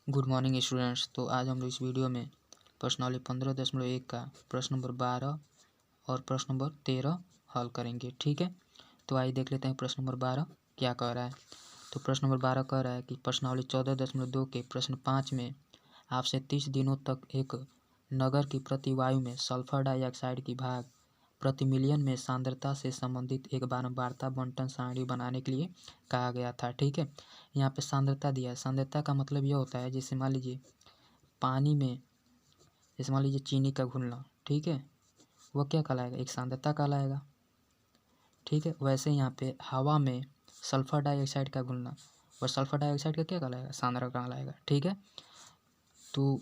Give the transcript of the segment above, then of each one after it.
Good morning students. तो आज हम लोग इस वीडियो में प्रश्नावली 15.1 का प्रश्न नंबर 12 और प्रश्न नंबर 13 हल करेंगे। ठीक है, तो आइए देख लेते हैं प्रश्न नंबर 12 क्या कह रहा है। तो प्रश्न नंबर 12 कह रहा है कि प्रश्नावली 14.2 के प्रश्न 5 में आपसे 30 दिनों तक एक नगर की प्रतिवायु में सल्फर डाइऑक्साइड की भाग प्रति मिलियन में सांद्रता से संबंधित एक बारंबारता बंटन सारणी बनाने के लिए कहा गया था। ठीक है, यहाँ पे सांद्रता दिया है। सांद्रता का मतलब यह होता है जैसे मान लीजिए पानी में, जैसे मान लीजिए चीनी का घुलना, ठीक है, वह क्या कहलाएगा, एक सांद्रता कहलाएगा। ठीक है, वैसे यहाँ पे हवा में सल्फर डाइऑक्साइड का घुलना, वह सल्फर डाइऑक्साइड का क्या कहलाएगा, सांद्रता कहलाएगा। ठीक है, तो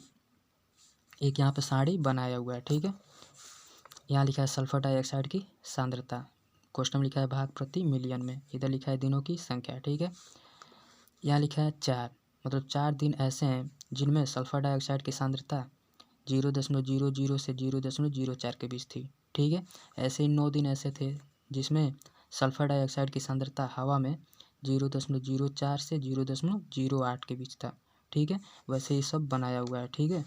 एक यहाँ पे सारणी बनाया हुआ है। ठीक है, यहाँ लिखा है सल्फर डाइऑक्साइड की सांद्रता, क्वेश्चन में लिखा है भाग प्रति मिलियन में, इधर लिखा है दिनों की संख्या। ठीक है, यहाँ लिखा है 4, मतलब 4 दिन ऐसे हैं जिनमें सल्फर डाइऑक्साइड की सांद्रता 0.00 से 0.04 के बीच थी। ठीक है, ऐसे ही 9 दिन ऐसे थे जिसमें सल्फर डाइऑक्साइड की सांद्रता हवा में 0.04 से 0.08 के बीच था। ठीक है, वैसे ये सब बनाया हुआ है। ठीक है,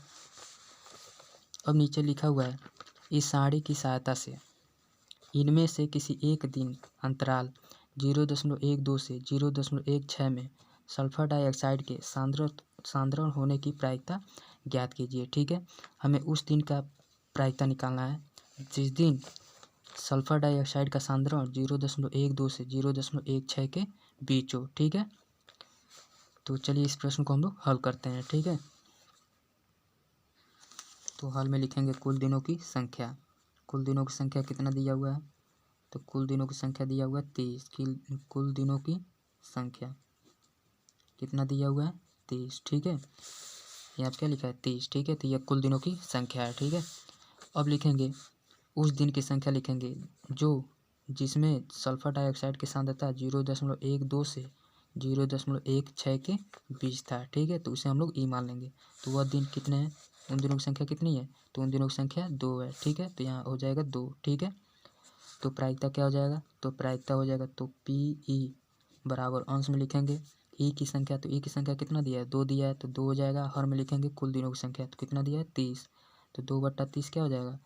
अब नीचे लिखा हुआ है इस सारणी की सहायता से इनमें से किसी एक दिन अंतराल 0.12 से 0.16 में सल्फर डाइऑक्साइड के सांद्रण होने की प्रायिकता ज्ञात कीजिए। ठीक है, हमें उस दिन का प्रायिकता निकालना है जिस दिन सल्फर डाइऑक्साइड का सांद्रण 0.12 से 0.16 के बीच हो। ठीक है, तो चलिए इस प्रश्न को हम लोग हल करते हैं। ठीक है, तो हल में लिखेंगे कुल दिनों की संख्या। कुल दिनों की संख्या कितना दिया हुआ है, तो कुल दिनों की संख्या दिया हुआ है 30। कुल दिनों की संख्या कितना दिया हुआ है, 30। ठीक है, यहाँ पे क्या लिखा है, 30। ठीक है, तो यह कुल दिनों की संख्या है। ठीक है, अब लिखेंगे उस दिन की संख्या, लिखेंगे जो जिसमें सल्फर डाइऑक्साइड की सांद्रता 0.12 से 0.16 के बीच था। ठीक है, तो उसे हम लोग ई मान लेंगे। तो वह दिन कितने हैं, उन दिनों की संख्या कितनी है, तो उन दिनों की संख्या 2 है। ठीक है, तो यहाँ हो जाएगा 2। ठीक है, तो प्रायिकता क्या हो जाएगा, तो प्रायिकता हो जाएगा तो पी ई बराबर अंश में लिखेंगे ई की संख्या, तो ई की संख्या कितना दिया है, 2 दिया है, तो 2 हो जाएगा। हर में लिखेंगे कुल दिनों की संख्या, तो कितना दिया है, 30, तो 2/30 क्या हो जाएगा,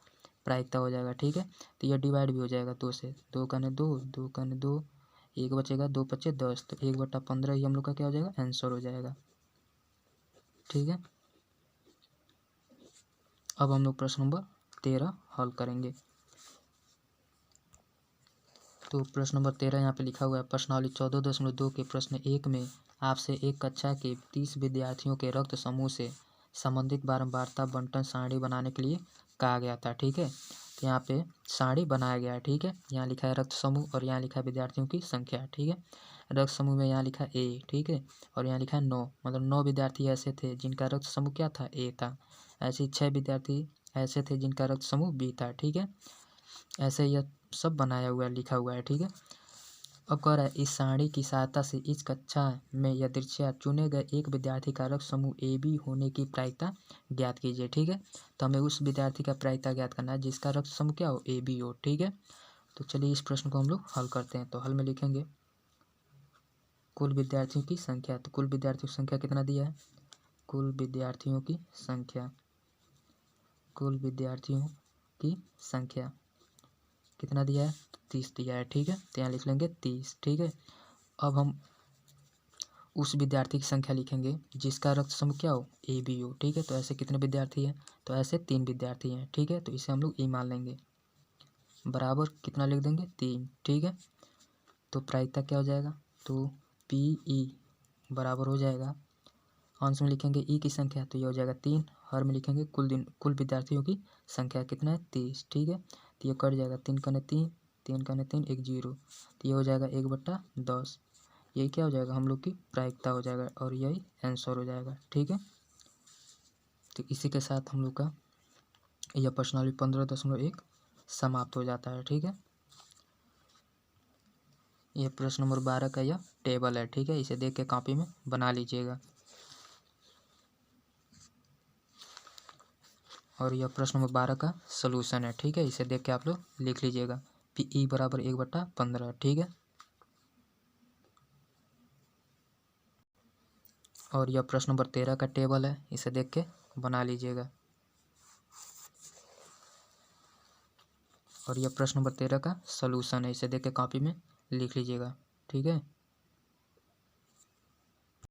प्रायिकता हो जाएगा। ठीक है, तो यह डिवाइड भी हो जाएगा 2 से, 2 का 2, 2 का 2, 1 बचेगा, 2 पचे 10, तो 1/15 ही हम लोग का क्या हो जाएगा, आंसर हो जाएगा। ठीक है, अब हम लोग प्रश्न नंबर 13 हल करेंगे। तो प्रश्न नंबर 13 यहाँ पे लिखा हुआ है प्रश्नावली 14.2 के प्रश्न 1 में आपसे एक कक्षा के 30 विद्यार्थियों के रक्त समूह से संबंधित बारंबारता बंटन सारणी बनाने के लिए कहा गया था। ठीक है, तो यहाँ पे सारणी बनाया गया है। ठीक है, यहाँ लिखा है रक्त समूह और यहाँ लिखा है विद्यार्थियों की संख्या। ठीक है, रक्त समूह में यहाँ लिखा है ए, ठीक है, और यहाँ लिखा है 9, मतलब 9 विद्यार्थी ऐसे थे जिनका रक्त समूह क्या था, ए था। ऐसे ही 6 विद्यार्थी ऐसे थे जिनका रक्त समूह बी था। ठीक है, ऐसे यह सब बनाया हुआ है, लिखा हुआ है। ठीक है, अब कह रहा है इस सारणी की सहायता से इस कक्षा में यदृच्छया चुने गए एक विद्यार्थी का रक्त समूह ए बी होने की प्रायिकता ज्ञात कीजिए। ठीक है, तो हमें उस विद्यार्थी का प्रायिकता ज्ञात करना है जिसका रक्त समूह क्या हो, ए बी हो। ठीक है, तो चलिए इस प्रश्न को हम लोग हल करते हैं। तो हल में लिखेंगे कुल विद्यार्थियों की संख्या, तो कुल विद्यार्थियों की संख्या कितना दिया है, कुल विद्यार्थियों की संख्या, कुल विद्यार्थियों की संख्या कितना दिया है, 30 दिया है। ठीक है, तो यहाँ लिख लेंगे 30। ठीक है, अब हम उस विद्यार्थी की संख्या लिखेंगे जिसका रक्त समूह क्या हो, ए बी हो। ठीक है, तो ऐसे कितने विद्यार्थी हैं, तो ऐसे 3 विद्यार्थी हैं। ठीक है, तो इसे हम लोग ई मान लेंगे, बराबर कितना लिख देंगे, 3। ठीक है, तो प्रायिकता क्या हो जाएगा, तो पी ई बराबर हो जाएगा, अंश में लिखेंगे ई की संख्या, तो ये हो जाएगा 3। हर में लिखेंगे कुल विद्यार्थियों की संख्या कितना है, 30। ठीक है, तो ये कट जाएगा, 3 का 3, 3 का 3, 1 0, तो ये हो जाएगा 1/10। यही क्या हो जाएगा, हम लोग की प्रायिकता हो जाएगा और यही आंसर हो जाएगा। ठीक है, तो इसी के साथ हम लोग का यह प्रश्नावली 15.1 समाप्त हो जाता है। ठीक है, यह प्रश्न नंबर 12 का यह टेबल है। ठीक है, इसे देख के कॉपी में बना लीजिएगा। और यह प्रश्न नंबर 12 का सलूशन है। ठीक है, इसे देख के आप लोग लिख लीजिएगा, पी ई बराबर 1/15। ठीक है, और यह प्रश्न नंबर 13 का टेबल है, इसे देख के बना लीजिएगा। और यह प्रश्न नंबर 13 का सॉल्यूशन है, इसे देख के कॉपी में लिख लीजिएगा। ठीक है।